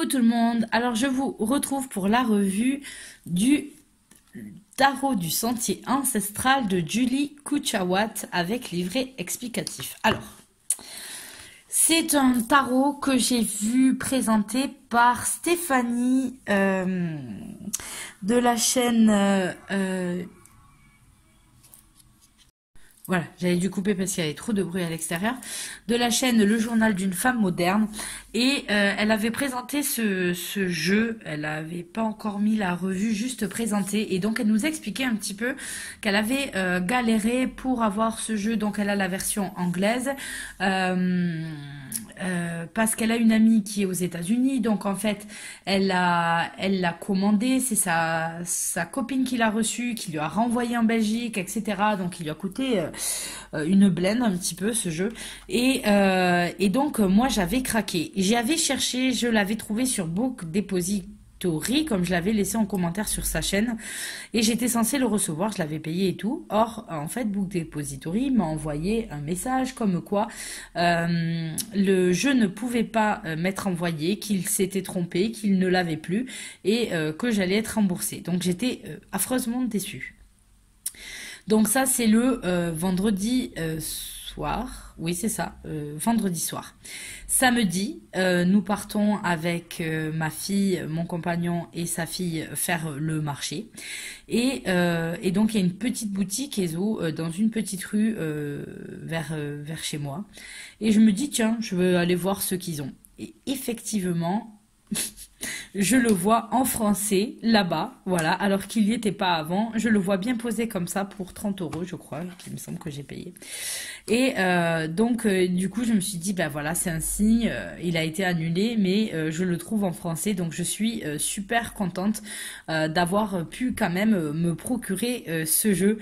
tout le monde, alors je vous retrouve pour la revue du tarot du sentier ancestral de Julie Kuchawat avec livret explicatif. Alors, c'est un tarot que j'ai vu présenter par Stéphanie de la chaîne... Voilà, j'avais dû couper parce qu'il y avait trop de bruit à l'extérieur. De la chaîne Le Journal d'une femme moderne. Et elle avait présenté ce jeu. Elle n'avait pas encore mis la revue, juste présentée. Et donc, elle nous expliquait un petit peu qu'elle avait galéré pour avoir ce jeu. Donc, elle a la version anglaise. Parce qu'elle a une amie qui est aux États-Unis. Donc, en fait, elle l'a commandé. C'est sa copine qui l'a reçu, qui lui a renvoyé en Belgique, etc. Donc, il lui a coûté... une blende un petit peu ce jeu et donc moi j'avais craqué, j'y avais cherché, je l'avais trouvé sur Book Depository comme je l'avais laissé en commentaire sur sa chaîne et j'étais censée le recevoir, je l'avais payé et tout. Or en fait Book Depository m'a envoyé un message comme quoi le jeu ne pouvait pas m'être envoyé, qu'il s'était trompé, qu'il ne l'avait plus et que j'allais être remboursée. Donc j'étais affreusement déçue. Donc ça, c'est le vendredi soir. Oui, c'est ça, vendredi soir. Samedi, nous partons avec ma fille, mon compagnon et sa fille faire le marché. Et donc, il y a une petite boutique ESO dans une petite rue vers chez moi. Et je me dis, tiens, je veux aller voir ce qu'ils ont. Et effectivement... je le vois en français là-bas, voilà, alors qu'il n'y était pas avant. Je le vois bien posé comme ça pour 30 €, je crois, qu'il me semble que j'ai payé. Et donc, du coup, je me suis dit, ben voilà, c'est un signe, il a été annulé, mais je le trouve en français. Donc, je suis super contente d'avoir pu quand même me procurer ce jeu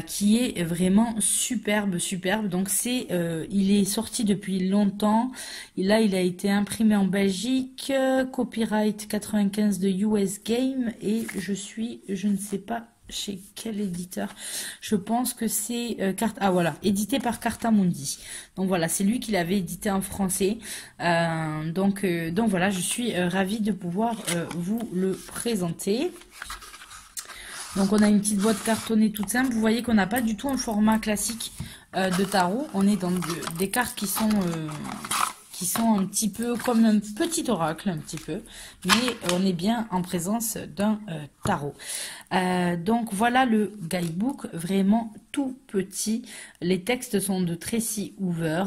qui est vraiment superbe, superbe. Donc, il est sorti depuis longtemps. Et là, il a été imprimé en Belgique, copyright 95 de US Game et je ne sais pas chez quel éditeur. Je pense que c'est voilà, édité par Cartamundi. Donc voilà, c'est lui qui l'avait édité en français. Donc voilà, je suis ravie de pouvoir vous le présenter. Donc on a une petite boîte cartonnée toute simple. Vous voyez qu'on n'a pas du tout un format classique de tarot. On est dans des cartes qui sont un petit peu comme un petit oracle, un petit peu, mais on est bien en présence d'un tarot. Donc voilà le guidebook, vraiment tout petit. Les textes sont de Tracy Hoover,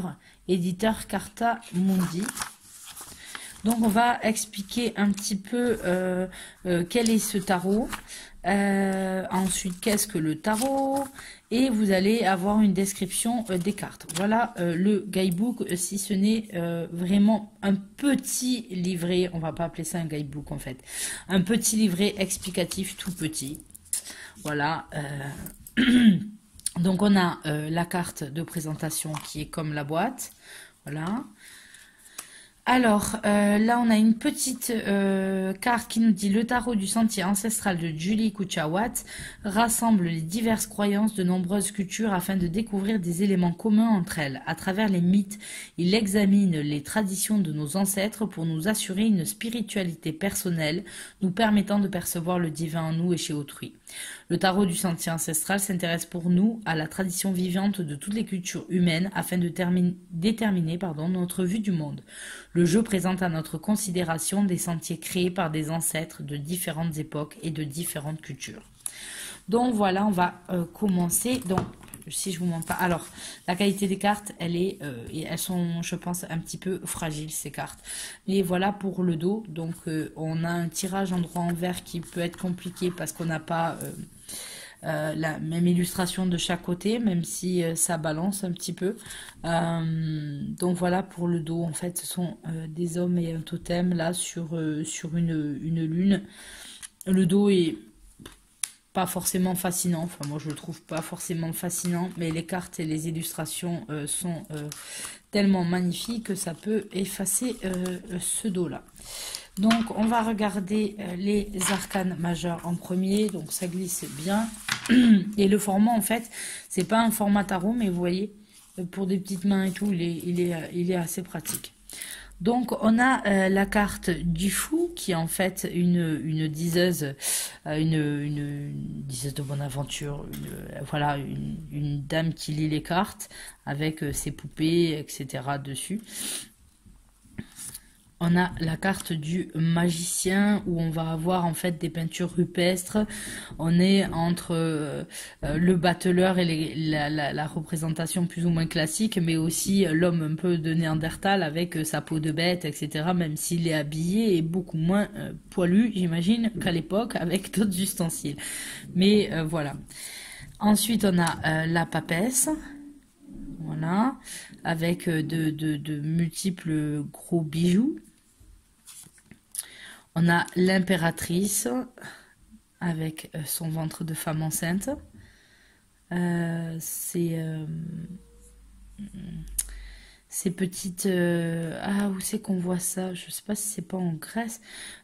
éditeur Cartamundi. Donc on va expliquer un petit peu quel est ce tarot. Ensuite, qu'est-ce que le tarot? Et vous allez avoir une description des cartes. Voilà le guidebook, si ce n'est vraiment un petit livret. On va pas appeler ça un guidebook en fait. Un petit livret explicatif tout petit. Voilà. Donc on a la carte de présentation qui est comme la boîte. Voilà. Alors, là, on a une petite carte qui nous dit « Le tarot du sentier ancestral de Julie Kuchawat rassemble les diverses croyances de nombreuses cultures afin de découvrir des éléments communs entre elles. À travers les mythes, il examine les traditions de nos ancêtres pour nous assurer une spiritualité personnelle, nous permettant de percevoir le divin en nous et chez autrui. Le tarot du sentier ancestral s'intéresse pour nous à la tradition vivante de toutes les cultures humaines afin de déterminer notre vue du monde. Le jeu présente à notre considération des sentiers créés par des ancêtres de différentes époques et de différentes cultures. » Donc voilà, on va commencer. Donc, si je vous montre pas. Alors, la qualité des cartes, elles sont, je pense, un petit peu fragiles, ces cartes. Mais voilà pour le dos. Donc, on a un tirage en droit envers qui peut être compliqué parce qu'on n'a pas la même illustration de chaque côté, même si ça balance un petit peu. Donc voilà pour le dos. En fait, ce sont des hommes et un totem là sur une lune. Le dos est pas forcément fascinant, enfin moi je le trouve pas forcément fascinant, mais les cartes et les illustrations sont tellement magnifiques que ça peut effacer ce dos là. Donc on va regarder les arcanes majeurs en premier, donc ça glisse bien. Et le format en fait, c'est pas un format tarot, mais vous voyez, pour des petites mains et tout, il est assez pratique. Donc, on a la carte du fou, qui est en fait une diseuse, une diseuse de bonne aventure, voilà, une dame qui lit les cartes avec ses poupées, etc. dessus. On a la carte du magicien où on va avoir en fait des peintures rupestres. On est entre le battleur et la représentation plus ou moins classique, mais aussi l'homme un peu de Néandertal avec sa peau de bête, etc. Même s'il est habillé et beaucoup moins poilu, j'imagine, qu'à l'époque avec d'autres ustensiles. Mais voilà. Ensuite, on a la papesse. Voilà, avec de multiples gros bijoux. On a l'impératrice avec son ventre de femme enceinte. Ces petites... ah, où c'est qu'on voit ça? Je sais pas si c'est pas en Grèce,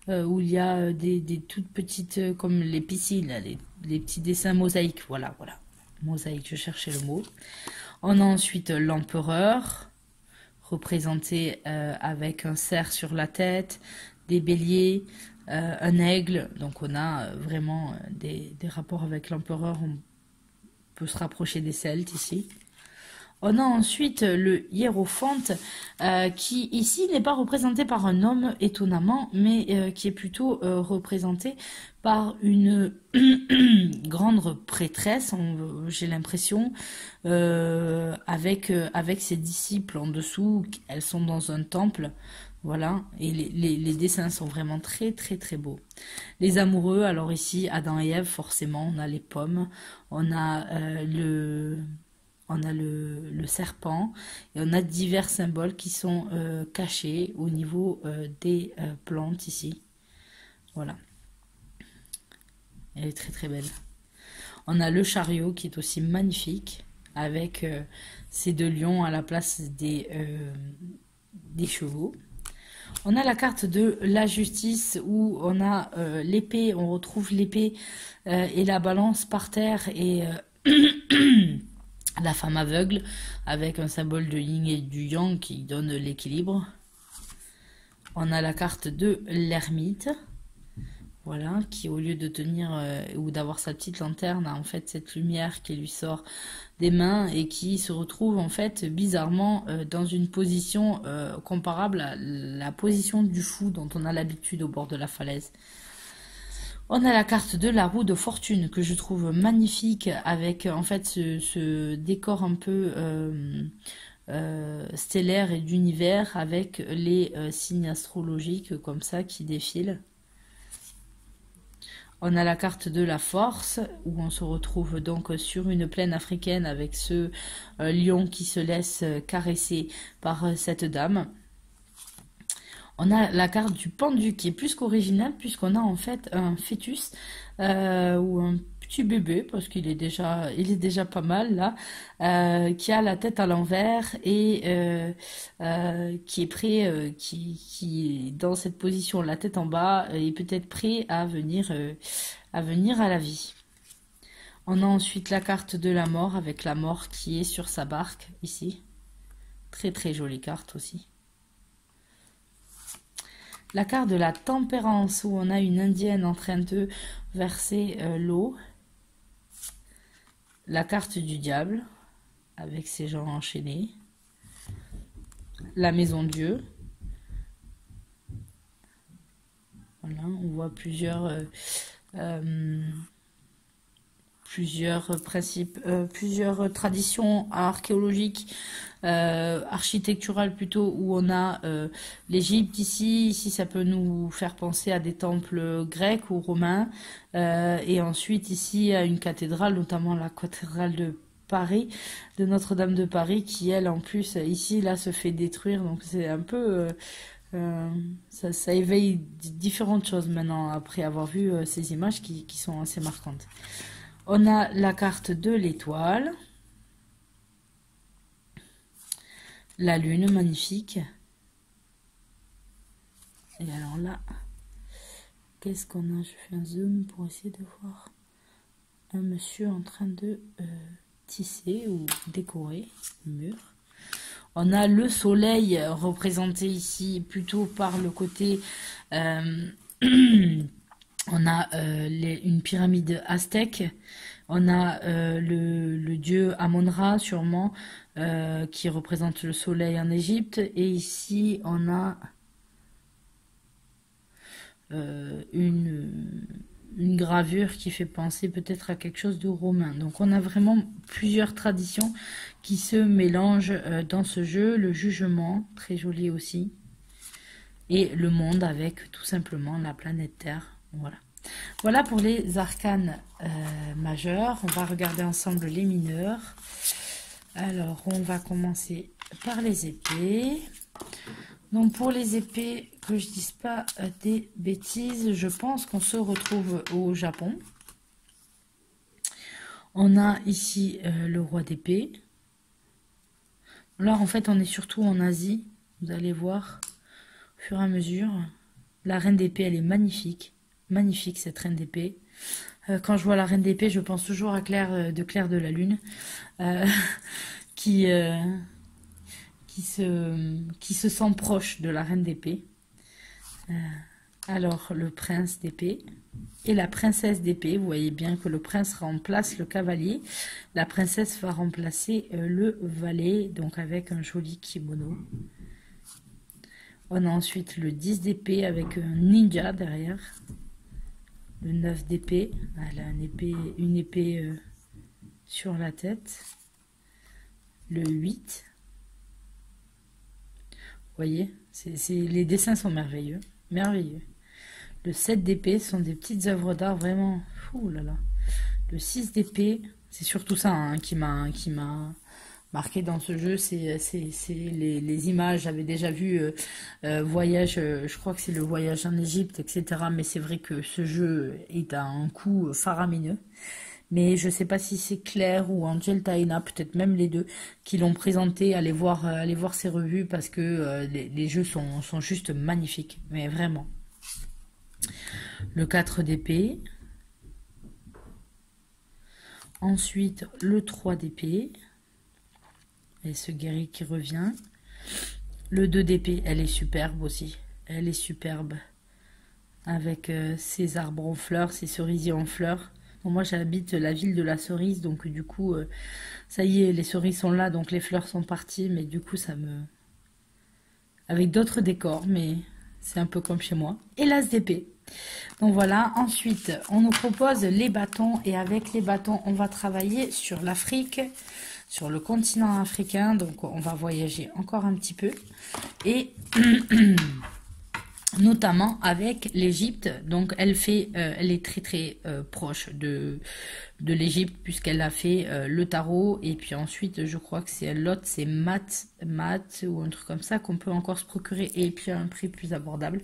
où il y a des toutes petites, comme les piscines, là, les petits dessins mosaïques. Voilà, voilà. Mosaïque, je cherchais le mot. On a ensuite l'empereur, représenté avec un cerf sur la tête, des béliers, un aigle. Donc on a vraiment des rapports avec l'empereur. On peut se rapprocher des Celtes ici. On a ensuite le hiérophante qui ici n'est pas représenté par un homme étonnamment, mais qui est plutôt représenté par une grande prêtresse, j'ai l'impression, avec ses disciples en dessous. Elles sont dans un temple, voilà, et les dessins sont vraiment très très très beaux. Les amoureux, alors ici Adam et Ève, forcément, on a les pommes, on a le serpent et on a divers symboles qui sont cachés au niveau des plantes ici. Voilà. Elle est très très belle. On a le chariot qui est aussi magnifique avec ces deux lions à la place des chevaux. On a la carte de la justice où on a l'épée, on retrouve l'épée et la balance par terre et la femme aveugle avec un symbole de yin et du yang qui donne l'équilibre. On a la carte de l'ermite, voilà, qui au lieu de tenir ou d'avoir sa petite lanterne a en fait cette lumière qui lui sort des mains et qui se retrouve en fait bizarrement dans une position comparable à la position du fou dont on a l'habitude au bord de la falaise. On a la carte de la roue de fortune que je trouve magnifique avec en fait ce décor un peu stellaire et d'univers avec les signes astrologiques comme ça qui défilent. On a la carte de la force où on se retrouve donc sur une plaine africaine avec ce lion qui se laisse caresser par cette dame. On a la carte du pendu qui est plus qu'originale puisqu'on a en fait un fœtus ou un petit bébé parce qu'il est déjà pas mal là, qui a la tête à l'envers et qui est prêt, qui est dans cette position, la tête en bas, et peut-être prêt à venir à la vie. On a ensuite la carte de la mort avec la mort qui est sur sa barque ici. Très très jolie carte aussi. La carte de la tempérance où on a une indienne en train de verser l'eau. La carte du diable avec ses gens enchaînés. La maison Dieu. Voilà, on voit plusieurs principes, plusieurs traditions archéologiques, architecturales plutôt, où on a l'Égypte ici ça peut nous faire penser à des temples grecs ou romains, et ensuite ici à une cathédrale, notamment la cathédrale de Paris, de Notre-Dame de Paris, qui elle en plus ici là se fait détruire, donc c'est un peu ça éveille différentes choses maintenant après avoir vu ces images qui sont assez marquantes. On a la carte de l'étoile, la lune magnifique. Et alors là, qu'est-ce qu'on a? Je fais un zoom pour essayer de voir un monsieur en train de tisser ou décorer le mur. On a le soleil représenté ici plutôt par le côté... euh, on a une pyramide aztèque. On a le dieu Amon-Ra, sûrement, qui représente le soleil en Égypte. Et ici, on a une gravure qui fait penser peut-être à quelque chose de romain. Donc on a vraiment plusieurs traditions qui se mélangent dans ce jeu. Le jugement, très joli aussi. Et le monde avec tout simplement la planète Terre. Voilà. Voilà pour les arcanes majeurs. On va regarder ensemble les mineurs. Alors, on va commencer par les épées. Donc, pour les épées, que je dise pas des bêtises, je pense qu'on se retrouve au Japon. On a ici le roi d'épée. Là, en fait, on est surtout en Asie. Vous allez voir, au fur et à mesure. La reine d'épée, elle est magnifique. Magnifique, cette reine d'épée. Quand je vois la reine d'épée, je pense toujours à Claire de la Lune. Qui se sent proche de la reine d'épée. Alors, le prince d'épée et la princesse d'épée. Vous voyez bien que le prince remplace le cavalier. La princesse va remplacer le valet, donc avec un joli kimono. On a ensuite le 10 d'épée avec un ninja derrière. Le 9 d'épée. Elle a une épée sur la tête. Le 8. Vous voyez, les dessins sont merveilleux. Merveilleux. Le 7 d'épée sont des petites œuvres d'art vraiment... Ouh là là. Le 6 d'épée, c'est surtout ça hein, qui m'a marqué dans ce jeu. C'est les images. J'avais déjà vu voyage, je crois que c'est le voyage en Égypte, etc. Mais c'est vrai que ce jeu est à un coût faramineux. Mais je ne sais pas si c'est Claire ou Angel Taina, peut-être même les deux, qui l'ont présenté. Allez voir ces revues parce que les jeux sont juste magnifiques. Mais vraiment. Le 4 d'épée. Ensuite, le 3 d'épée. Et ce guerrier qui revient. Le 2 d'épée, elle est superbe aussi. Elle est superbe. Avec ses arbres en fleurs, ses cerisiers en fleurs. Bon, moi j'habite la ville de la cerise, donc du coup, ça y est, les cerises sont là, donc les fleurs sont parties, mais du coup ça me... Avec d'autres décors, mais c'est un peu comme chez moi. Et l'as d'épée. Donc voilà, ensuite on nous propose les bâtons, et avec les bâtons on va travailler sur l'Afrique, sur le continent africain, donc on va voyager encore un petit peu. Et... notamment avec l'Égypte, donc elle est très très proche de l'Égypte puisqu'elle a fait le tarot, et puis ensuite je crois que c'est l'autre, c'est mat ou un truc comme ça qu'on peut encore se procurer, et puis à un prix plus abordable.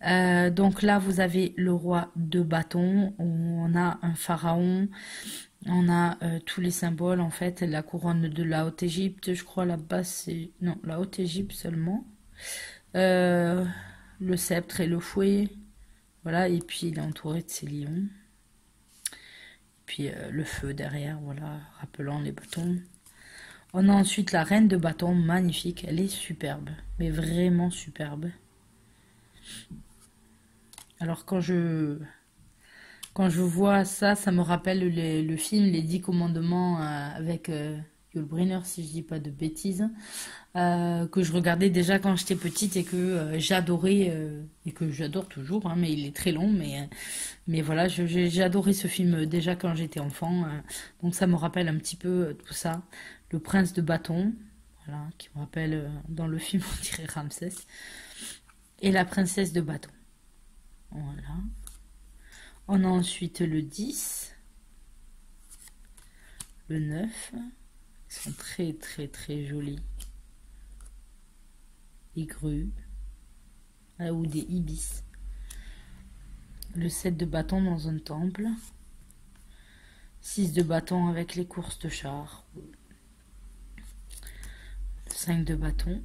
Donc là vous avez le roi de bâton, on a un pharaon, on a tous les symboles en fait, la couronne de la Haute-Égypte, je crois là-bas c'est... non, la Haute-Égypte seulement. Le sceptre et le fouet, voilà, et puis il est entouré de ses lions. Puis le feu derrière, voilà, rappelant les bâtons. On a ensuite la reine de bâton, magnifique, elle est superbe, mais vraiment superbe. Alors quand je vois ça, ça me rappelle le film Les 10 commandements avec Yul Brynner, si je dis pas de bêtises. Que je regardais déjà quand j'étais petite et que j'adorais et que j'adore toujours, hein, mais il est très long, mais voilà, j'ai adoré ce film déjà quand j'étais enfant, donc ça me rappelle un petit peu tout ça. Le prince de bâton, voilà, qui me rappelle dans le film on dirait Ramsès, et la princesse de bâton. Voilà. On a ensuite le 10, le 9, ils sont très très très jolis. Des grues ou des ibis. Le 7 de bâton dans un temple. 6 de bâton avec les courses de chars. Le 5 de bâton.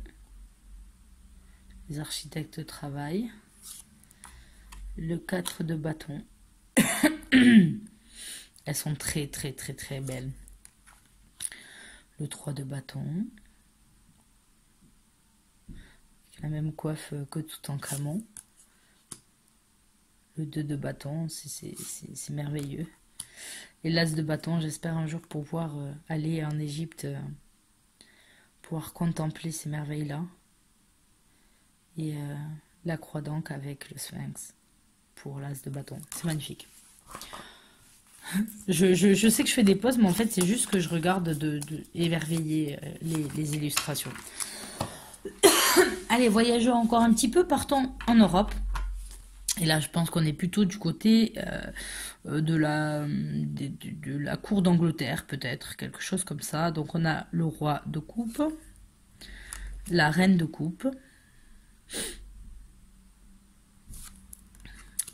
Les architectes travaillent. Le 4 de bâton. Elles sont très très très très belles. Le 3 de bâton. la même coiffe que Toutankhamon. Le 2 de bâton, c'est merveilleux. Et l'as de bâton, j'espère un jour pouvoir aller en Égypte, pouvoir contempler ces merveilles-là. Et la croix d'Ankh avec le sphinx pour l'as de bâton. C'est magnifique. Je sais que je fais des pauses, mais en fait, c'est juste que je regarde émerveiller les illustrations. Allez, voyageons encore un petit peu, partons en Europe. Et là, je pense qu'on est plutôt du côté de la cour d'Angleterre, peut-être, quelque chose comme ça. Donc, on a le roi de coupe, la reine de coupe,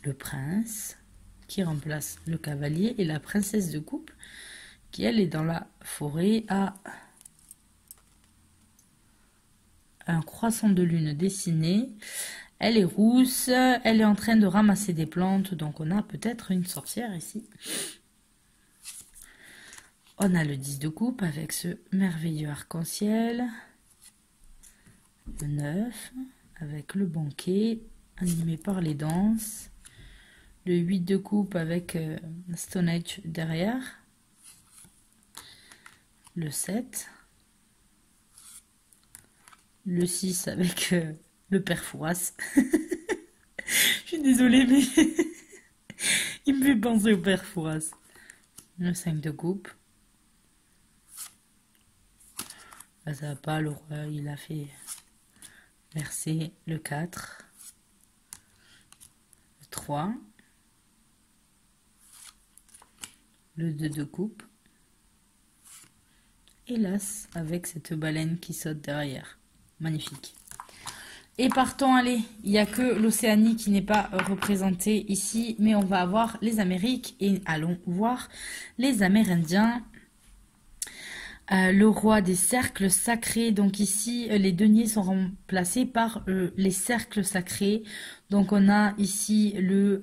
le prince, qui remplace le cavalier, et la princesse de coupe, qui, elle, est dans la forêt à un croissant de lune dessiné. Elle est rousse, elle est en train de ramasser des plantes, donc on a peut-être une sorcière ici. On a le 10 de coupe avec ce merveilleux arc-en-ciel. Le 9 avec le banquet animé par les danses. Le 8 de coupe avec Stone Age derrière. Le 7. Le 6 avec le père Fouras. Je suis désolée, mais il me fait penser au père Fouras. Le 5 de coupe. Là, ça va pas, le roi, il a fait verser le 4. Le 3. Le 2 de coupe. Et l'as avec cette baleine qui saute derrière. Magnifique. Et partons, allez, il n'y a que l'Océanie qui n'est pas représentée ici, mais on va avoir les Amériques et allons voir les Amérindiens. Le roi des cercles sacrés, donc ici les deniers sont remplacés par les cercles sacrés. Donc on a ici le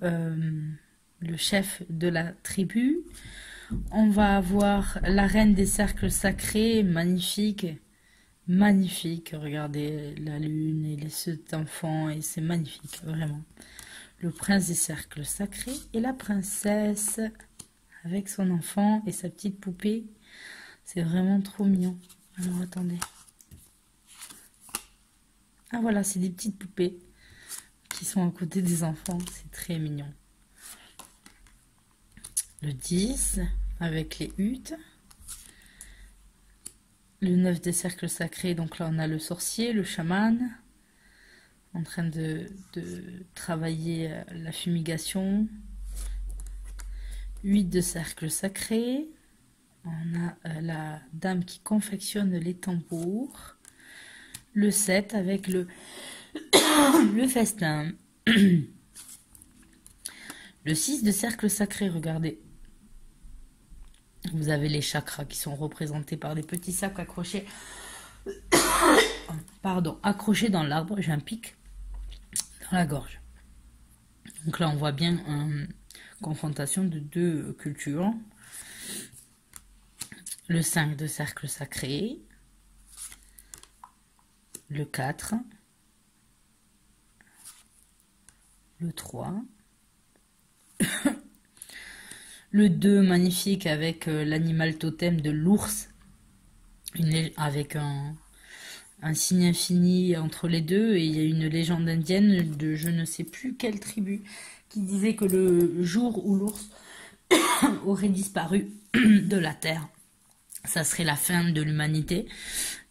chef de la tribu. On va avoir la reine des cercles sacrés, magnifique. Magnifique, regardez la lune et cet enfant, et c'est magnifique, vraiment. Le prince des cercles sacrés et la princesse avec son enfant et sa petite poupée. C'est vraiment trop mignon. Alors attendez. Ah voilà, c'est des petites poupées qui sont à côté des enfants, c'est très mignon. Le 10 avec les huttes. Le 9 des cercles sacrés, donc là on a le sorcier, le chaman, en train de travailler la fumigation. 8 de cercles sacrés. On a la dame qui confectionne les tambours. Le 7 avec le festin. Le 6 de cercle sacré, regardez. Vous avez les chakras qui sont représentés par des petits sacs accrochés. Pardon, accrochés dans l'arbre. J'ai un pic dans la gorge. Donc là, on voit bien une confrontation de deux cultures. Le 5 de cercle sacré. Le 4. Le 3. Le 2, magnifique, avec l'animal totem de l'ours, avec un signe infini entre les deux. Et il y a une légende indienne de je ne sais plus quelle tribu qui disait que le jour où l'ours aurait disparu de la Terre, ça serait la fin de l'humanité.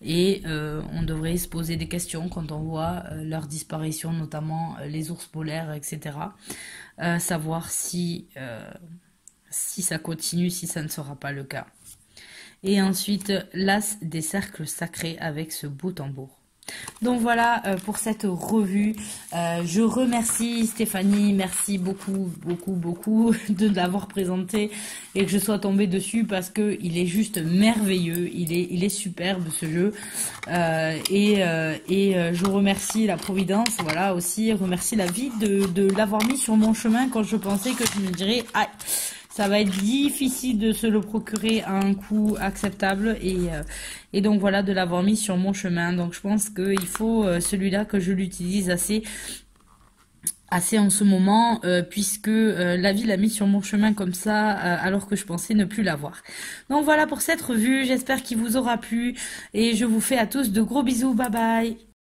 Et on devrait se poser des questions quand on voit leur disparition, notamment les ours polaires, etc. Savoir si ça continue, si ça ne sera pas le cas. Et ensuite, l'as des cercles sacrés avec ce beau tambour. Donc voilà pour cette revue. Je remercie Stéphanie, merci beaucoup de l'avoir présenté et que je sois tombée dessus parce que il est juste merveilleux, il est superbe ce jeu. Je remercie la Providence, voilà aussi, remercie la vie de l'avoir mis sur mon chemin quand je pensais que je me dirais ah, Ça va être difficile de se le procurer à un coût acceptable et donc voilà de l'avoir mis sur mon chemin. Donc je pense qu'il faut celui-là que je l'utilise assez en ce moment puisque la vie l'a mis sur mon chemin comme ça alors que je pensais ne plus l'avoir. Donc voilà pour cette revue, j'espère qu'il vous aura plu et je vous fais à tous de gros bisous, bye bye.